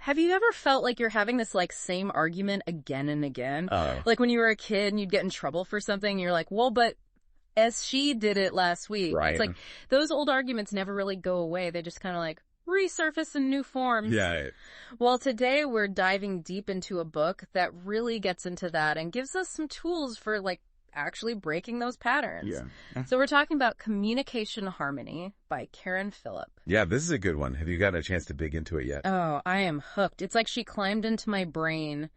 Have you ever felt like you're having this, like, same argument again and again? Oh. Like when you were a kid and you'd get in trouble for something, you're like, well, but as she did it last week. Right. It's like those old arguments never really go away. They just kind of like resurface in new forms. Yeah. Well, today we're diving deep into a book that really gets into that and gives us some tools for, like, actually breaking those patterns. Yeah. So we're talking about Communication Harmony by Karen Phillip. Yeah, this is a good one. Have you gotten a chance to dig into it yet? Oh, I am hooked. It's like she climbed into my brain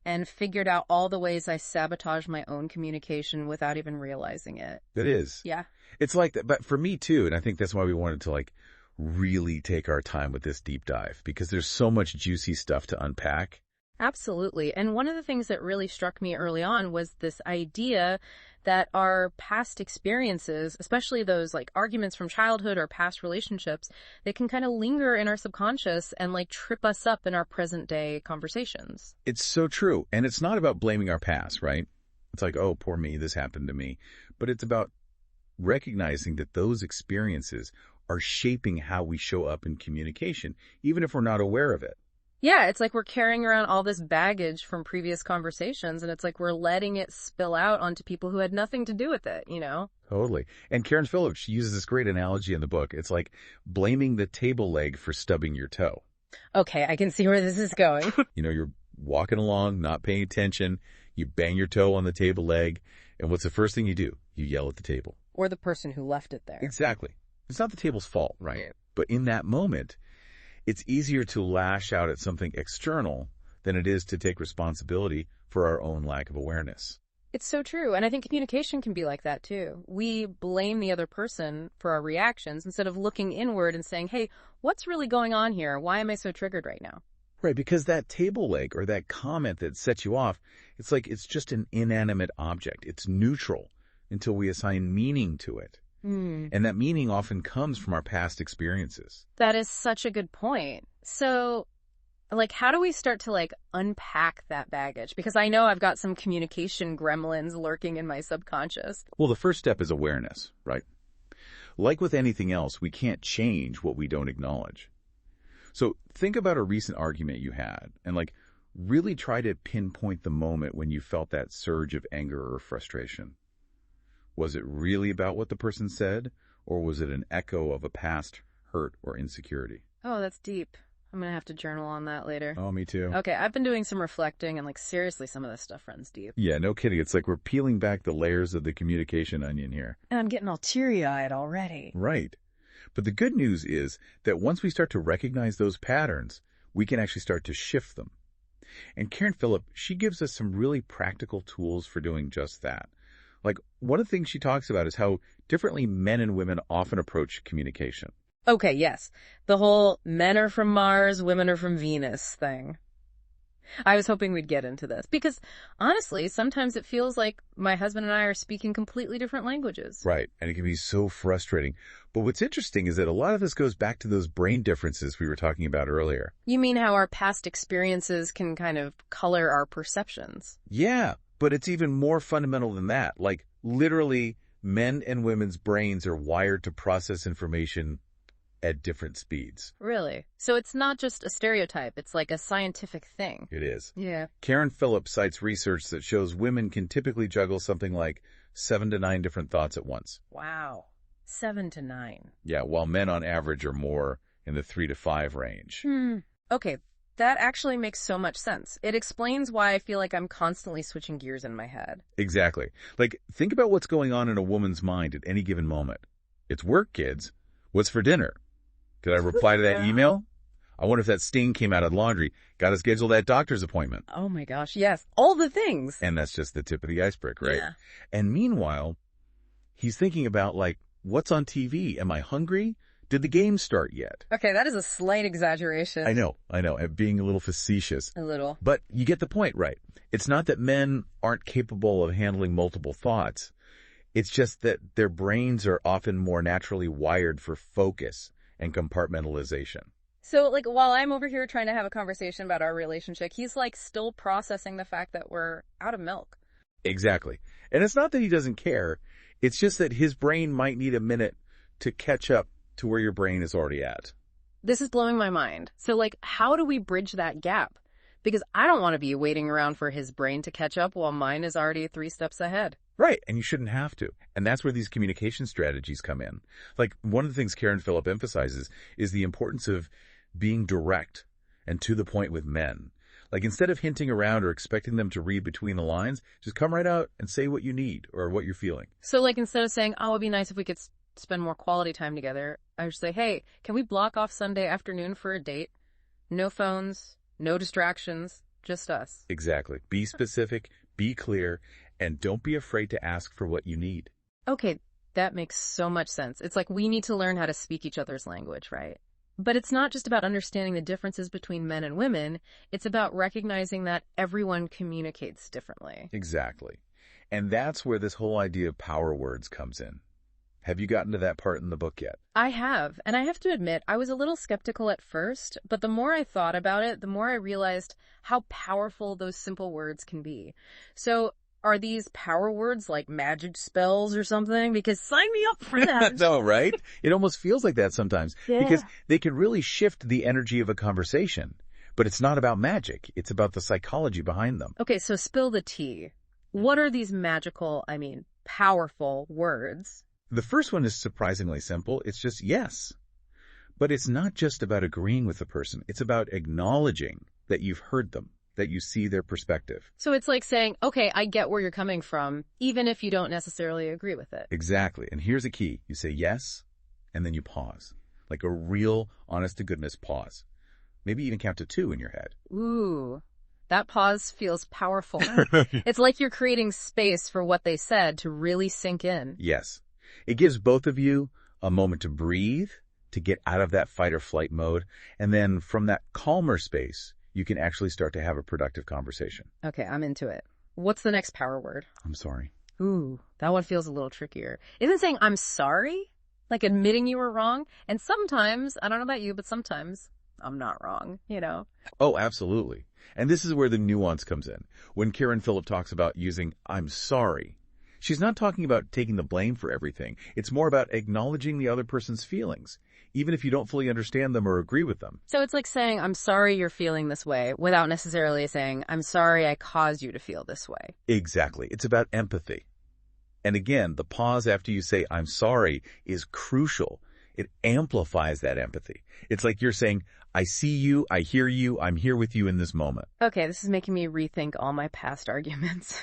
and figured out all the ways I sabotage my own communication without even realizing it. It is. Yeah. It's like that, but for me too, and I think that's why we wanted to, like, really take our time with this deep dive, because there's so much juicy stuff to unpack. Absolutely. And one of the things that really struck me early on was this idea that our past experiences, especially those like arguments from childhood or past relationships, they can kind of linger in our subconscious and like trip us up in our present day conversations. It's so true. And it's not about blaming our past, right? It's like, oh, poor me, this happened to me. But it's about recognizing that those experiences are shaping how we show up in communication, even if we're not aware of it. Yeah, it's like we're carrying around all this baggage from previous conversations, and it's like we're letting it spill out onto people who had nothing to do with it, you know? Totally. And Karen Phillip, she uses this great analogy in the book. It's like blaming the table leg for stubbing your toe. Okay, I can see where this is going. You know, you're walking along, not paying attention, you bang your toe on the table leg, and what's the first thing you do? You yell at the table. Or the person who left it there. Exactly. It's not the table's fault, right? But in that moment, it's easier to lash out at something external than it is to take responsibility for our own lack of awareness. It's so true. And I think communication can be like that too. We blame the other person for our reactions instead of looking inward and saying, hey, what's really going on here? Why am I so triggered right now? Right, because that table leg or that comment that sets you off, it's like it's just an inanimate object. It's neutral until we assign meaning to it. And that meaning often comes from our past experiences. That is such a good point. So, like, how do we start to, like, unpack that baggage? Because I know I've got some communication gremlins lurking in my subconscious. Well, the first step is awareness, right? Like with anything else, we can't change what we don't acknowledge. So think about a recent argument you had and, like, really try to pinpoint the moment when you felt that surge of anger or frustration. Was it really about what the person said, or was it an echo of a past hurt or insecurity? Oh, that's deep. I'm going to have to journal on that later. Oh, me too. Okay, I've been doing some reflecting, and, like, seriously, some of this stuff runs deep. Yeah, no kidding. It's like we're peeling back the layers of the communication onion here. And I'm getting all teary-eyed already. Right. But the good news is that once we start to recognize those patterns, we can actually start to shift them. And Karen Phillip, she gives us some really practical tools for doing just that. Like, one of the things she talks about is how differently men and women often approach communication. Okay, yes. The whole men are from Mars, women are from Venus thing. I was hoping we'd get into this because, honestly, sometimes it feels like my husband and I are speaking completely different languages. Right, and it can be so frustrating. But what's interesting is that a lot of this goes back to those brain differences we were talking about earlier. You mean how our past experiences can kind of color our perceptions? Yeah. But it's even more fundamental than that. Like, literally, men and women's brains are wired to process information at different speeds. Really? So it's not just a stereotype. It's like a scientific thing. It is. Yeah. Karen Phillip cites research that shows women can typically juggle something like 7 to 9 different thoughts at once. Wow. 7 to 9. Yeah, while men on average are more in the 3 to 5 range. Okay. That actually makes so much sense. It explains why I feel like I'm constantly switching gears in my head. Exactly. Like, think about what's going on in a woman's mind at any given moment. It's work, kids. What's for dinner? Did I reply to that email? I wonder if that stain came out of the laundry. Got to schedule that doctor's appointment. Oh my gosh, yes. All the things. And that's just the tip of the iceberg, right? Yeah. And meanwhile, he's thinking about, like, what's on TV? Am I hungry? Did the game start yet? Okay, that is a slight exaggeration. I know. I'm being a little facetious. A little. But you get the point, right? It's not that men aren't capable of handling multiple thoughts. It's just that their brains are often more naturally wired for focus and compartmentalization. So, like, while I'm over here trying to have a conversation about our relationship, he's, like, still processing the fact that we're out of milk. Exactly. And it's not that he doesn't care. It's just that his brain might need a minute to catch up to where your brain is already at. This is blowing my mind. So, like, how do we bridge that gap? Because I don't want to be waiting around for his brain to catch up while mine is already 3 steps ahead. Right, and you shouldn't have to. And that's where these communication strategies come in. Like, one of the things Karen Phillip emphasizes is the importance of being direct and to the point with men. Like, instead of hinting around or expecting them to read between the lines, just come right out and say what you need or what you're feeling. So, like, instead of saying, oh, it'd be nice if we could spend more quality time together, I would say, hey, can we block off Sunday afternoon for a date? No phones, no distractions, just us. Exactly. Be specific, be clear, and don't be afraid to ask for what you need. Okay, that makes so much sense. It's like we need to learn how to speak each other's language, right? But it's not just about understanding the differences between men and women. It's about recognizing that everyone communicates differently. Exactly. And that's where this whole idea of power words comes in. Have you gotten to that part in the book yet? I have, and I have to admit, I was a little skeptical at first, but the more I thought about it, the more I realized how powerful those simple words can be. So, are these power words like magic spells or something? Because sign me up for that. No, right? It almost feels like that sometimes. Yeah. Because they can really shift the energy of a conversation. But it's not about magic. It's about the psychology behind them. Okay, so spill the tea. What are these powerful words? The first one is surprisingly simple. It's just yes. But it's not just about agreeing with the person. It's about acknowledging that you've heard them, that you see their perspective. So it's like saying, okay, I get where you're coming from, even if you don't necessarily agree with it. Exactly. And here's a key. You say yes, and then you pause. Like a real, honest-to-goodness pause. Maybe even count to 2 in your head. Ooh, that pause feels powerful. It's like you're creating space for what they said to really sink in. Yes. It gives both of you a moment to breathe, to get out of that fight or flight mode, and then from that calmer space, you can actually start to have a productive conversation. Okay, I'm into it. What's the next power word? I'm sorry. Ooh, that one feels a little trickier. Isn't saying I'm sorry like admitting you were wrong? And sometimes, I don't know about you, but sometimes I'm not wrong, you know? Oh, absolutely. And this is where the nuance comes in. When Karen Phillip talks about using I'm sorry, she's not talking about taking the blame for everything. It's more about acknowledging the other person's feelings, even if you don't fully understand them or agree with them. So it's like saying, I'm sorry you're feeling this way, without necessarily saying, I'm sorry I caused you to feel this way. Exactly. It's about empathy. And again, the pause after you say, I'm sorry, is crucial. It amplifies that empathy. It's like you're saying, I see you, I hear you, I'm here with you in this moment. Okay, this is making me rethink all my past arguments.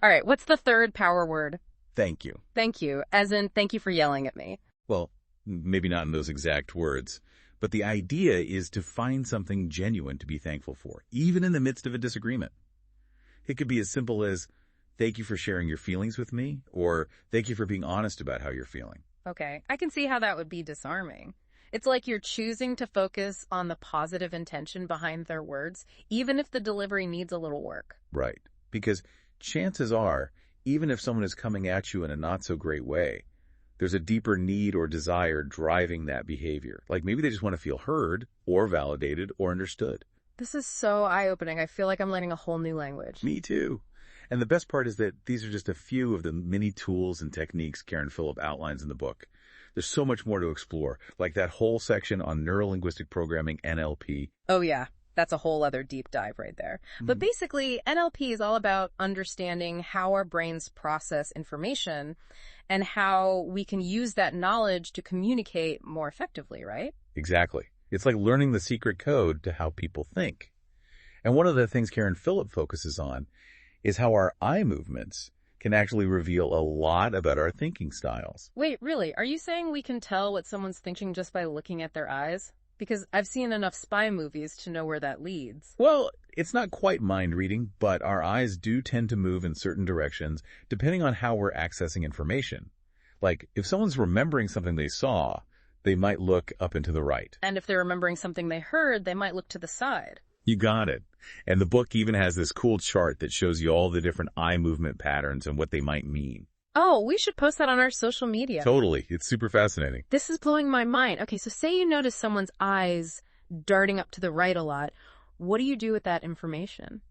All right, what's the third power word? Thank you. Thank you, as in thank you for yelling at me. Well, maybe not in those exact words, but the idea is to find something genuine to be thankful for, even in the midst of a disagreement. It could be as simple as, thank you for sharing your feelings with me, or thank you for being honest about how you're feeling. Okay, I can see how that would be disarming. It's like you're choosing to focus on the positive intention behind their words, even if the delivery needs a little work. Right, because chances are, even if someone is coming at you in a not-so-great way, there's a deeper need or desire driving that behavior. Like maybe they just want to feel heard or validated or understood. This is so eye-opening. I feel like I'm learning a whole new language. Me too. And the best part is that these are just a few of the many tools and techniques Karen Phillip outlines in the book. There's so much more to explore, like that whole section on neuro-linguistic programming, NLP. Oh yeah, that's a whole other deep dive right there. But basically, NLP is all about understanding how our brains process information and how we can use that knowledge to communicate more effectively, right? Exactly. It's like learning the secret code to how people think. And one of the things Karen Phillip focuses on is how our eye movements can actually reveal a lot about our thinking styles. Wait, really? Are you saying we can tell what someone's thinking just by looking at their eyes? Because I've seen enough spy movies to know where that leads. Well, it's not quite mind reading, but our eyes do tend to move in certain directions depending on how we're accessing information. Like, if someone's remembering something they saw, they might look up and to the right. And if they're remembering something they heard, they might look to the side. You got it. And the book even has this cool chart that shows you all the different eye movement patterns and what they might mean. Oh, we should post that on our social media. Totally. It's super fascinating. This is blowing my mind. Okay, so say you notice someone's eyes darting up to the right a lot. What do you do with that information?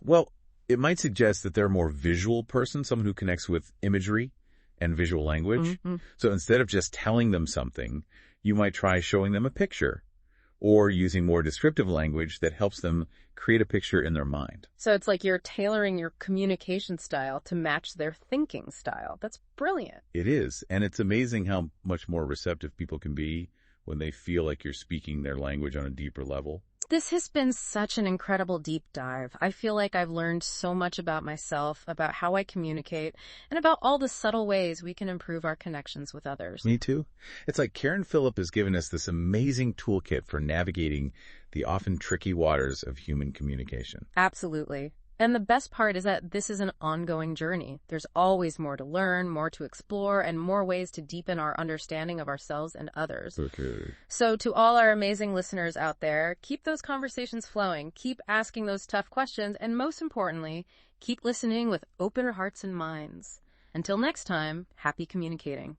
Well, it might suggest that they're a more visual person, someone who connects with imagery and visual language. So instead of just telling them something, you might try showing them a picture or using more descriptive language that helps them create a picture in their mind. So it's like you're tailoring your communication style to match their thinking style. That's brilliant. It is, and it's amazing how much more receptive people can be when they feel like you're speaking their language on a deeper level. This has been such an incredible deep dive. I feel like I've learned so much about myself, about how I communicate, and about all the subtle ways we can improve our connections with others. Me too. It's like Karen Phillip has given us this amazing toolkit for navigating the often tricky waters of human communication. Absolutely. And the best part is that this is an ongoing journey. There's always more to learn, more to explore, and more ways to deepen our understanding of ourselves and others. Okay. So to all our amazing listeners out there, keep those conversations flowing, keep asking those tough questions, and most importantly, keep listening with open hearts and minds. Until next time, happy communicating.